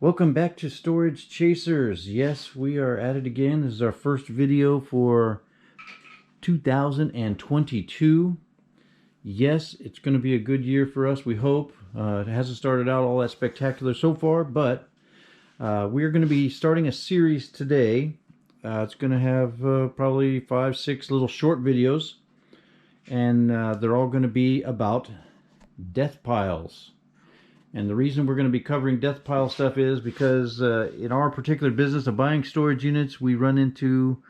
Welcome back to Storage Chasers. Yes, we are at it again. This is our first video for 2022. Yes, it's going to be a good year for us, we hope. It hasn't started out all that spectacular so far, but we're going to be starting a series today. It's going to have probably 5-6 little short videos, and they're all going to be about death piles. And the reason we're going to be covering death pile stuff is because in our particular business of buying storage units, we run into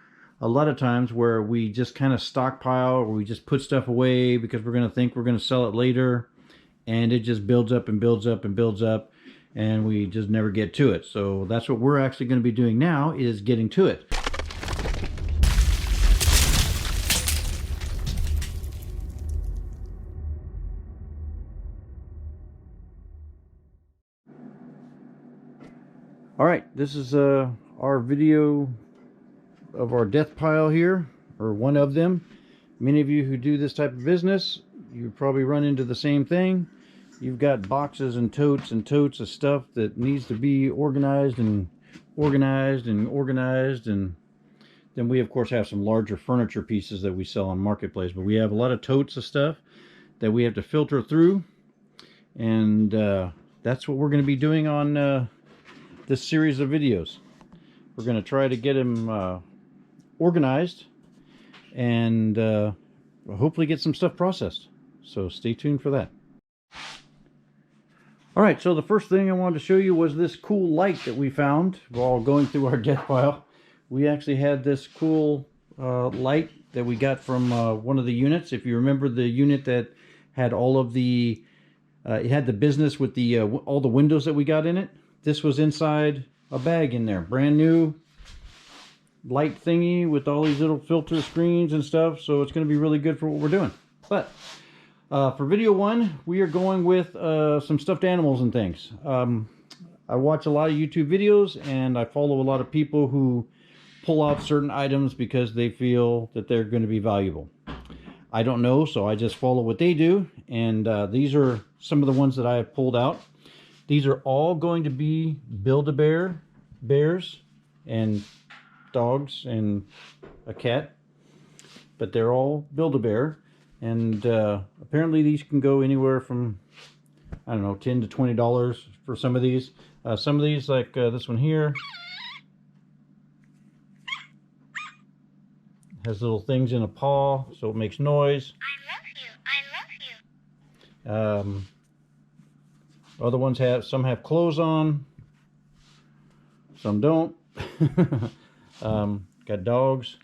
a lot of times where we just kind of stockpile, or we just put stuff away because we're going to think we're going to sell it later, and it just builds up and builds up and builds up, and we just never get to it. So that's what we're actually going to be doing now, is getting to it. Alright, this is our video of our death pile here, or one of them. Many of you who do this type of business, you probably run into the same thing. You've got boxes and totes of stuff that needs to be organized and organized and organized. And then we of course have some larger furniture pieces that we sell on Marketplace, but we have a lot of totes of stuff that we have to filter through, and that's what we're going to be doing on this series of videos. We're going to try to get them organized and hopefully get some stuff processed. So stay tuned for that. Alright, so the first thing I wanted to show you was this cool light that we found while going through our death pile. We actually had this cool light that we got from one of the units. If you remember the unit that had all of the it had the business with the all the windows that we got in it. This was inside a bag in there, brand new light thingy with all these little filter screens and stuff. So it's going to be really good for what we're doing. But for video one, we are going with some stuffed animals and things. I watch a lot of YouTube videos, and I follow a lot of people who pull out certain items because they feel that they're going to be valuable. I don't know, so I just follow what they do. And these are some of the ones that I have pulled out. These are all going to be Build-A-Bear bears and dogs and a cat, but they're all Build-A-Bear, and apparently these can go anywhere from, I don't know, $10 to $20 for some of these. Some of these, like this one here, has little things in a paw, so it makes noise. I love you. Other ones some have clothes on, some don't. Got dogs.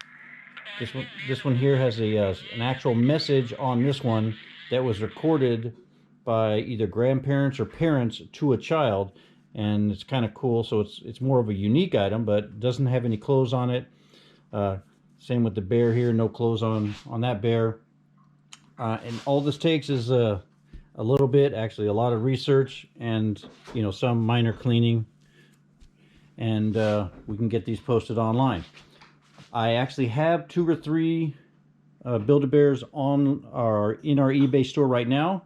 This one here has an actual message on this one that was recorded by either grandparents or parents to a child, and it's kind of cool. So it's more of a unique item, but doesn't have any clothes on it. Same with the bear here, no clothes on that bear. And all this takes is a little bit, actually a lot of research, and some minor cleaning, and we can get these posted online. I actually have 2 or 3 Build-A-Bears in our eBay store right now.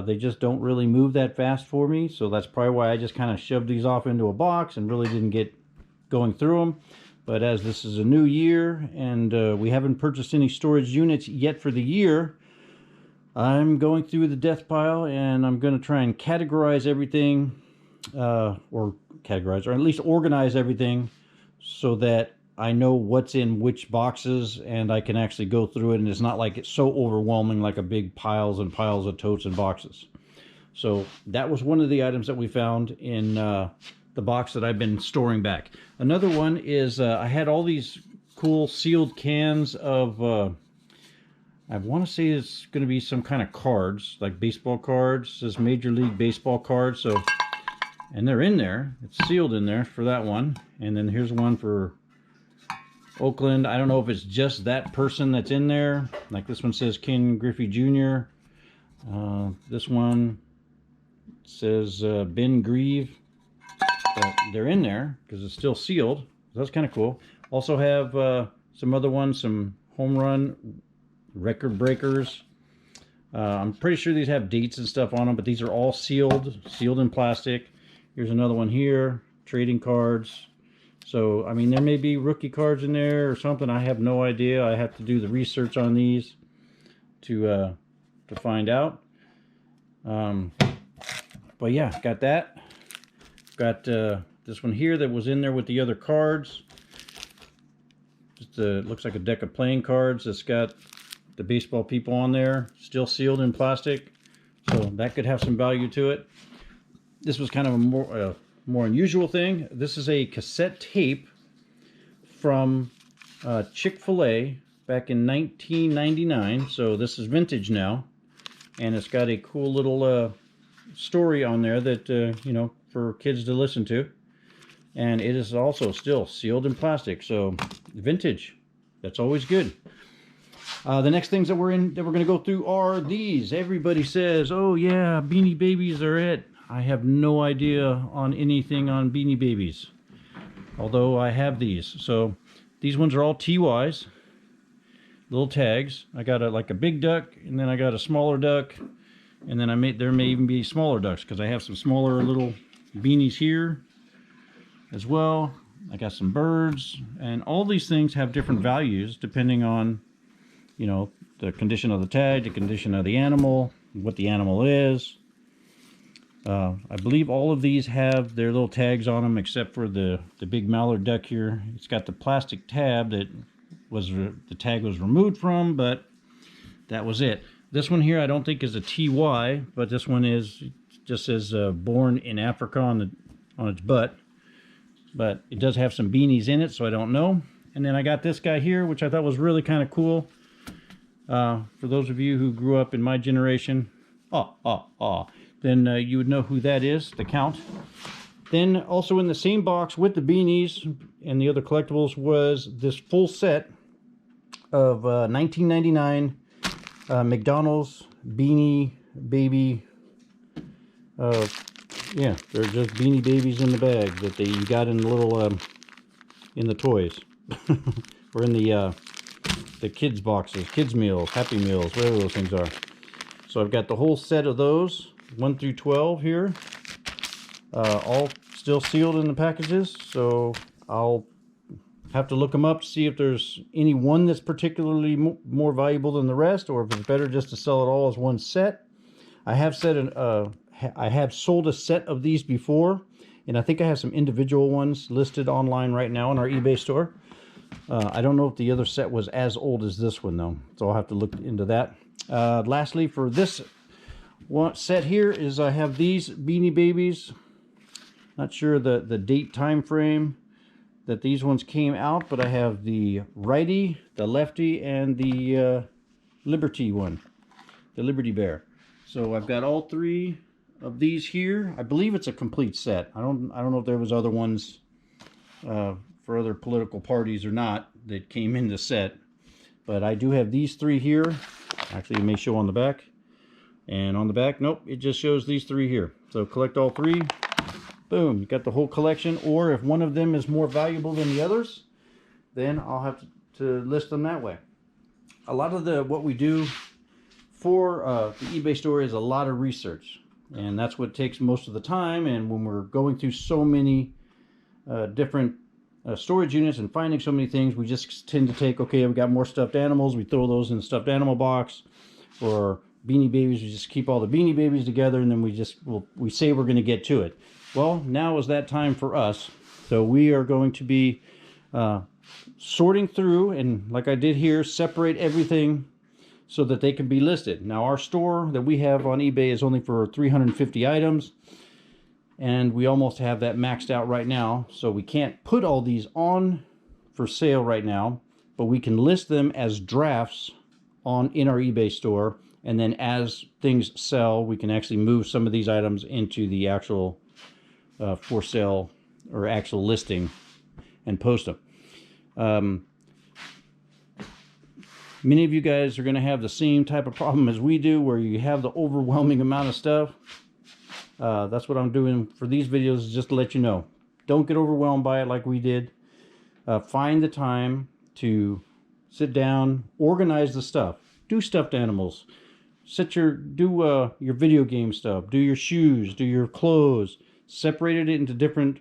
They just don't really move that fast for me, so that's probably why I just kind of shoved these off into a box and really didn't get going through them. But as this is a new year and we haven't purchased any storage units yet for the year, I'm going through the death pile, and I'm going to try and categorize everything, or at least organize everything, so that I know what's in which boxes, and I can actually go through it, and it's not like it's so overwhelming like a big piles and piles of totes and boxes. So that was one of the items that we found in the box that I've been storing back. Another one is I had all these cool sealed cans of I want to say it's going to be some kind of cards, like baseball cards. It says Major League Baseball cards. So, and they're in there. It's sealed in there for that one. And then here's one for Oakland. I don't know if it's just that person that's in there. Like this one says Ken Griffey Jr. This one says Ben Grieve. But they're in there because it's still sealed. So that's kind of cool. Also have some other ones, some home run record breakers. I'm pretty sure these have dates and stuff on them, but these are all sealed in plastic. Here's another one here, trading cards. So, I mean, there may be rookie cards in there or something. I have no idea. I have to do the research on these to find out. But yeah, got that. Got this one here that was in there with the other cards. Just looks like a deck of playing cards that's got the baseball people on there, still sealed in plastic. So that could have some value to it. This was kind of a more unusual thing. This is a cassette tape from Chick-fil-A back in 1999. So this is vintage now, and it's got a cool little story on there that you know, for kids to listen to. And it is also still sealed in plastic, so vintage. That's always good. The next things that we're going to go through are these. Everybody says, "Oh yeah, Beanie Babies are it." I have no idea on anything on Beanie Babies, although I have these. So these ones are all TYs, little tags. I got like a big duck, and then I got a smaller duck, and then there may even be smaller ducks because I have some smaller little beanies here as well. I got some birds, and all these things have different values depending on, you know, the condition of the tag, the condition of the animal, what the animal is. I believe all of these have their little tags on them, except for the big mallard duck here. It's got the plastic tab that the tag was removed from, but that was it. This one here I don't think is a TY, but this one just says born in Africa on its butt. But it does have some beanies in it, so I don't know. And then I got this guy here, which I thought was really kind of cool. For those of you who grew up in my generation, then you would know who that is, the Count. Then also in the same box with the beanies and the other collectibles was this full set of 1999 McDonald's Beanie Baby. Yeah, they're just Beanie Babies in the bag that you got in the little in the toys or in the kids boxes, kids meals, Happy Meals, whatever those things are. So I've got the whole set of those 1 through 12 here, all still sealed in the packages. So I'll have to look them up to see if there's any one that's particularly more valuable than the rest, or if it's better just to sell it all as one set. I have sold a set of these before, and I think I have some individual ones listed online right now on our eBay store. I don't know if the other set was as old as this one though, so I'll have to look into that. Lastly, for this one set here is I have these Beanie Babies. Not sure the date time frame that these ones came out, but I have the righty, the lefty, and the Liberty one, the Liberty Bear. So I've got all three of these here. I believe it's a complete set. I don't know if there was other ones for other political parties or not that came in the set, but I do have these three here. Actually, it may show on the back, and on the back, nope, it just shows these three here. So collect all three, boom, you got the whole collection. Or if one of them is more valuable than the others, then I'll have to list them that way. A lot of what we do for the eBay store is a lot of research, and that's what takes most of the time. And when we're going through so many different storage units and finding so many things, we just tend to take, okay, we've got more stuffed animals, we throw those in the stuffed animal box. Or Beanie Babies, we just keep all the Beanie Babies together, and then we say we're going to get to it. Well, now is that time for us. So we are going to be sorting through, and like I did here, separate everything so that they can be listed. Now our store that we have on eBay is only for 350 items, and we almost have that maxed out right now, so we can't put all these on for sale right now, but we can list them as drafts in our eBay store, and then as things sell, we can actually move some of these items into the actual for sale or actual listing and post them. Many of you guys are going to have the same type of problem as we do, where you have the overwhelming amount of stuff. That's what I'm doing for these videos, is just to let you know. Don't get overwhelmed by it like we did. Find the time to sit down, organize the stuff. Do stuffed animals. Do your video game stuff. Do your shoes. Do your clothes. separated it into different,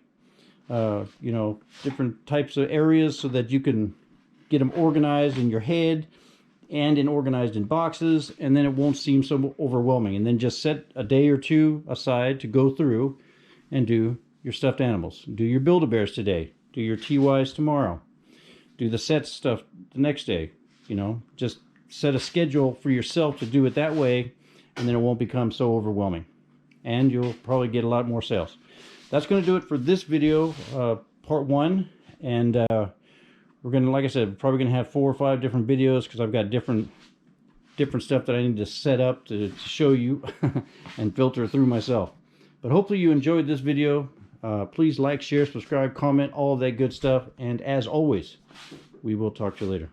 different types of areas so that you can get them organized in your head and organized in boxes, and then it won't seem so overwhelming. And then just set a day or two aside to go through and do your stuffed animals. Do your Build-A-Bears today. Do your TYs tomorrow. Do the set stuff the next day. Just set a schedule for yourself to do it that way, and then it won't become so overwhelming. And you'll probably get a lot more sales. That's going to do it for this video, part 1. And we're going to, like I said, probably going to have 4 or 5 different videos because I've got different stuff that I need to set up to show you and filter through myself. But hopefully you enjoyed this video. Please like, share, subscribe, comment, all of that good stuff. And as always, we will talk to you later.